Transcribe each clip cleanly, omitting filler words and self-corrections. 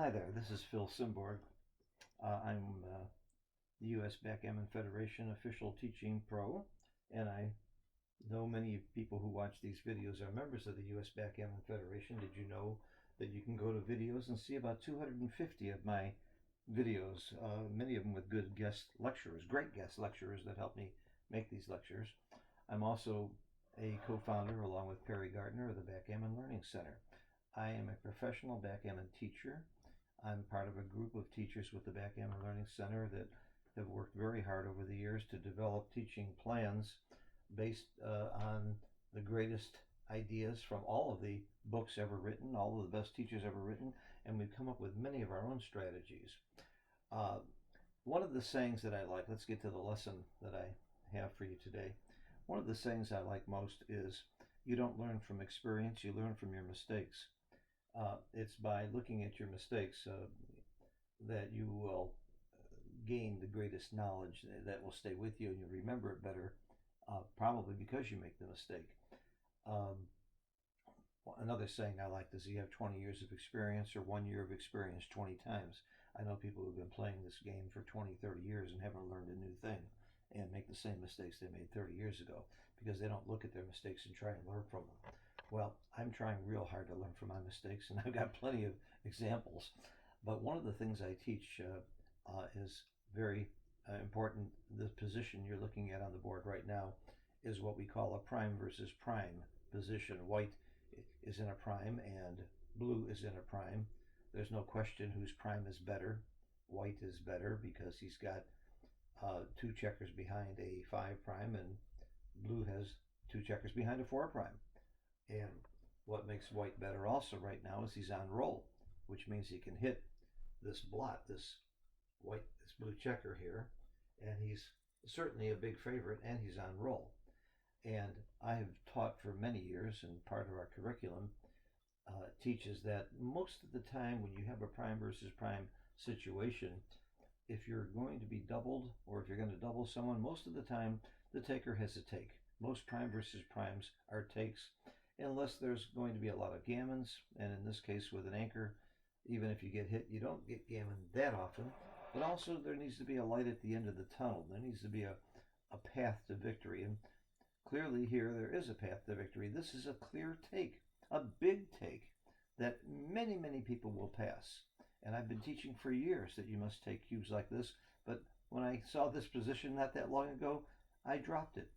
Hi there, this is Phil Simborg. I'm the U.S. Backgammon Federation official teaching pro, and I know many people who watch these videos are members of the U.S. Backgammon Federation. Did you know that you can go to videos and see about 250 of my videos, many of them with good guest lecturers, great guest lecturers that help me make these lectures. I'm also a co-founder, along with Perry Gardner, of the Backgammon Learning Center. I am a professional backgammon teacher. I'm part of a group of teachers with the Backgammon Learning Center that have worked very hard over the years to develop teaching plans based on the greatest ideas from all of the books ever written, all of the best teachers ever written, and we've come up with many of our own strategies. Uh, One of the sayings that I like, let's get to the lesson that I have for you today. One of the sayings I like most is, you don't learn from experience, you learn from your mistakes. It's by looking at your mistakes that you will gain the greatest knowledge that will stay with you, and you'll remember it better, probably because you make the mistake. Um, Another saying I like is, you have 20 years of experience or 1 year of experience 20 times. I know people who've been playing this game for 20, 30 years and haven't learned a new thing and make the same mistakes they made 30 years ago because they don't look at their mistakes and try and learn from them. Well, I'm trying real hard to learn from my mistakes, and I've got plenty of examples. But one of the things I teach is very important. The position you're looking at on the board right now is what we call a prime versus prime position. White is in a prime and blue is in a prime. There's no question whose prime is better. White is better because he's got two checkers behind a 5 prime, and blue has two checkers behind a 4 prime. And what makes white better also right now is he's on roll, which means he can hit this blot, this blue checker here, and he's certainly a big favorite, and he's on roll. And I have taught for many years, and part of our curriculum teaches that most of the time when you have a prime versus prime situation, if you're going to be doubled or if you're going to double someone, most of the time the taker has a take. Most prime versus primes are takes, unless there's going to be a lot of gammons, and in this case with an anchor, even if you get hit, you don't get gammon that often. But also there needs to be a light at the end of the tunnel. There needs to be a path to victory, and clearly here there is a path to victory. This is a clear take, a big take that many, many people will pass. And I've been teaching for years that you must take cubes like this, but when I saw this position not that long ago, I dropped it.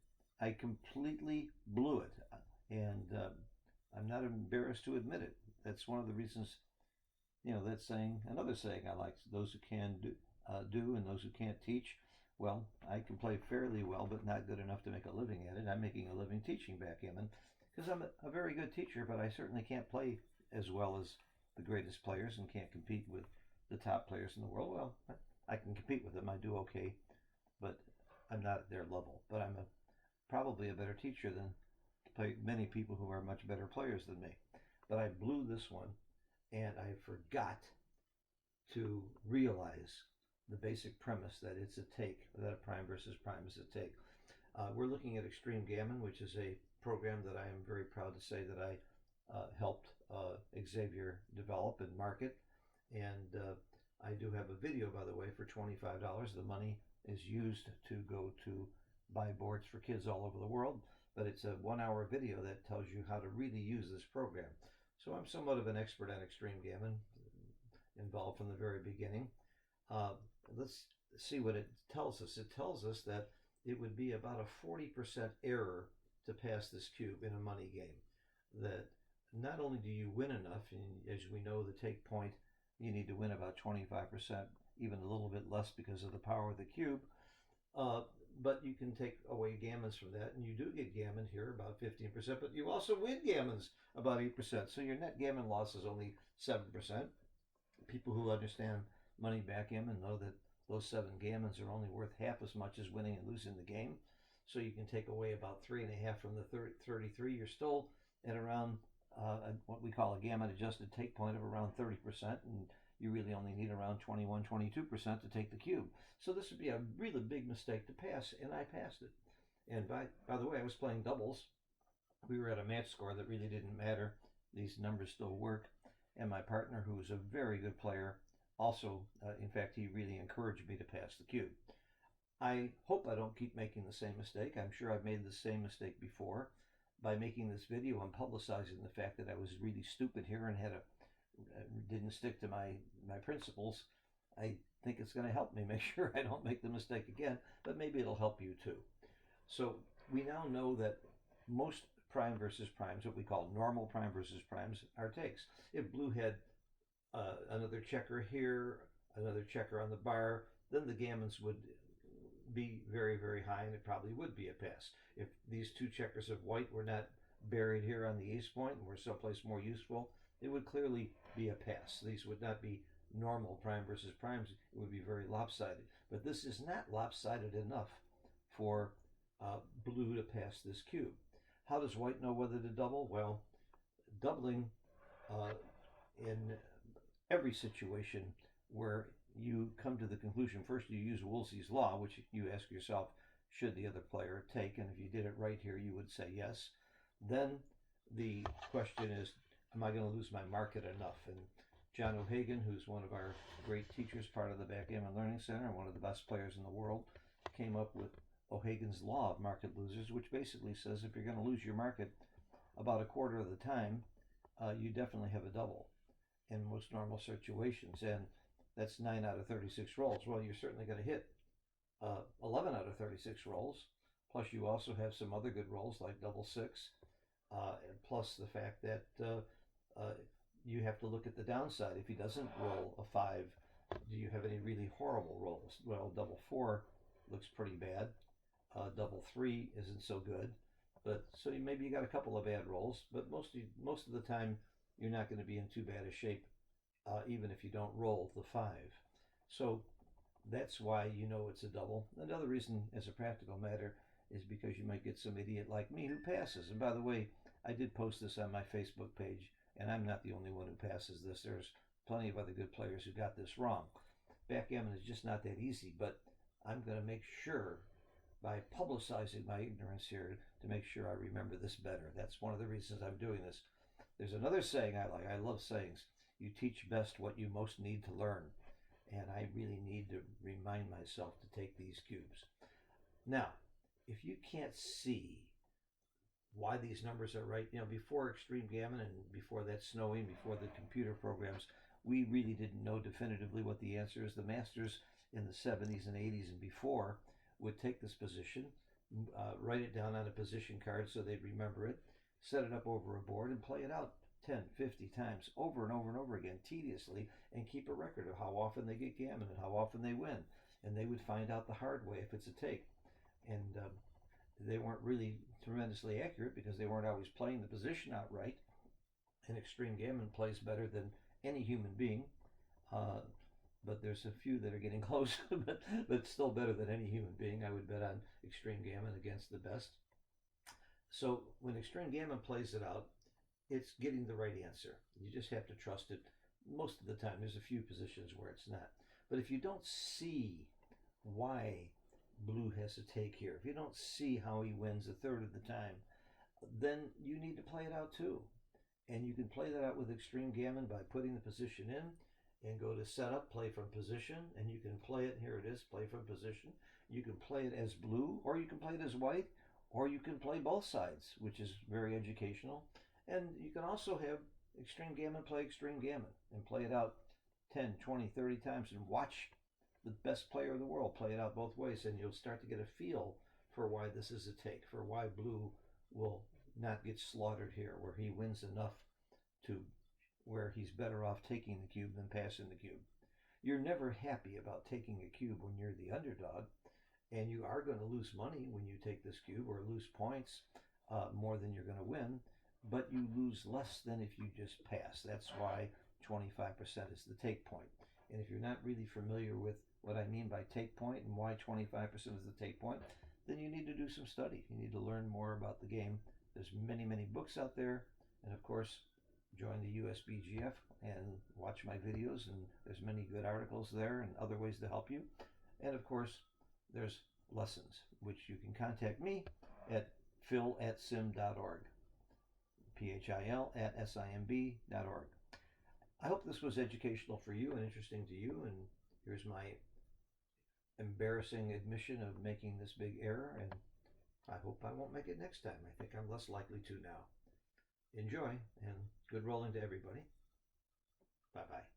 I completely blew it, and I'm not embarrassed to admit it. That's one of the reasons, that saying, another saying I like, those who can do and those who can't teach. Well, I can play fairly well, but not good enough to make a living at it. I'm making a living teaching backgammon because I'm a very good teacher, but I certainly can't play as well as the greatest players and can't compete with the top players in the world. Well, I can compete with them. I do okay, but I'm not at their level. But I'm probably a better teacher than many people who are much better players than me. But I blew this one, and I forgot to realize the basic premise that it's a take, that a prime versus prime is a take. We're looking at Extreme Gammon, which is a program that I am very proud to say that I helped Xavier develop and market. And I do have a video, by the way, for $25. The money is used to go to buy boards for kids all over the world, but it's a 1 hour video that tells you how to really use this program. So I'm somewhat of an expert on Extreme Gammon, involved from the very beginning. Let's see what it tells us. It tells us that it would be about a 40% error to pass this cube in a money game. That not only do you win enough, and as we know, the take point, you need to win about 25%, even a little bit less because of the power of the cube, but you can take away gammons from that, and you do get gammon here about 15%, but you also win gammons about 8%, so your net gammon loss is only 7%. People who understand money backgammon know that those 7 gammons are only worth half as much as winning and losing the game. So you can take away about 3.5 from the 33. You're still at around what we call a gammon adjusted take point of around 30%, and you really only need around 21, 22% to take the cube. So this would be a really big mistake to pass, and I passed it. And by the way, I was playing doubles. We were at a match score that really didn't matter. These numbers still work. and my partner, who is a very good player, also, in fact, he really encouraged me to pass the cube. I hope I don't keep making the same mistake. I'm sure I've made the same mistake before. By making this video, I'm publicizing the fact that I was really stupid here and didn't stick to my principles. I think it's going to help me make sure I don't make the mistake again, but maybe it'll help you too. So we now know that most prime versus primes, what we call normal prime versus primes, are takes. If blue had another checker here, another checker on the bar, then the gammons would be very, very high, and it probably would be a pass. If these two checkers of white were not buried here on the ace point and were someplace more useful, it would clearly be a pass. These would not be normal prime versus primes. It would be very lopsided. But this is not lopsided enough for blue to pass this cube. How does white know whether to double? Well, doubling in every situation where you come to the conclusion, first you use Woolsey's law, which you ask yourself, should the other player take? And if you did it right here, you would say yes. Then the question is, am I going to lose my market enough? And John O'Hagan, who's one of our great teachers, part of the Backgammon Learning Center, and one of the best players in the world, came up with O'Hagan's law of market losers, which basically says if you're going to lose your market about a quarter of the time, you definitely have a double in most normal situations. And that's 9 out of 36 rolls. Well, you're certainly going to hit 11 out of 36 rolls. Plus, you also have some other good rolls like double six. Plus the fact that you have to look at the downside. If he doesn't roll a 5, do you have any really horrible rolls? Well, double 4 looks pretty bad. Double 3 isn't so good. But so maybe you got a couple of bad rolls, but most of the time you're not going to be in too bad a shape, even if you don't roll the 5. So that's why you know it's a double. Another reason, as a practical matter, is because you might get some idiot like me who passes. And by the way, I did post this on my Facebook page, and I'm not the only one who passes this. There's plenty of other good players who got this wrong. Backgammon is just not that easy, but I'm going to make sure, by publicizing my ignorance here, to make sure I remember this better. That's one of the reasons I'm doing this. There's another saying I like. I love sayings. You teach best what you most need to learn. And I really need to remind myself to take these cubes. Now, if you can't see why these numbers are right, before Extreme Gammon and before that snowing, before the computer programs, we really didn't know definitively what the answer is. The masters in the 70s and 80s and before would take this position, write it down on a position card so they'd remember it, set it up over a board and play it out 10, 50 times over and over and over again, tediously, and keep a record of how often they get gammon and how often they win. And they would find out the hard way if it's a take. And they weren't really tremendously accurate because they weren't always playing the position out right. And Extreme Gammon plays better than any human being. But there's a few that are getting close, but still better than any human being. I would bet on Extreme Gammon against the best. So when Extreme Gammon plays it out, it's getting the right answer. You just have to trust it most of the time. There's a few positions where it's not. But if you don't see why blue has to take here, if you don't see how he wins a third of the time, then you need to play it out too. And you can play that out with Extreme Gammon by putting the position in and go to setup, play from position, and you can play it, here it is, play from position. You can play it as blue, or you can play it as white, or you can play both sides, which is very educational. And you can also have Extreme Gammon play Extreme Gammon and play it out 10, 20, 30 times and watch the best player in the world play it out both ways, and you'll start to get a feel for why this is a take, for why blue will not get slaughtered here, where he wins enough to where he's better off taking the cube than passing the cube. You're never happy about taking a cube when you're the underdog, and you are going to lose money when you take this cube, or lose points more than you're going to win, but you lose less than if you just pass. That's why 25% is the take point. And if you're not really familiar with what I mean by take point and why 25% is the take point, then you need to do some study. You need to learn more about the game. There's many, many books out there. And of course, join the USBGF and watch my videos. And there's many good articles there and other ways to help you. And of course, there's lessons, which you can contact me at phil@sim.org. PHIL@SIMB.org. I hope this was educational for you and interesting to you. And here's my embarrassing admission of making this big error. And I hope I won't make it next time. I think I'm less likely to now. Enjoy and good rolling to everybody. Bye bye.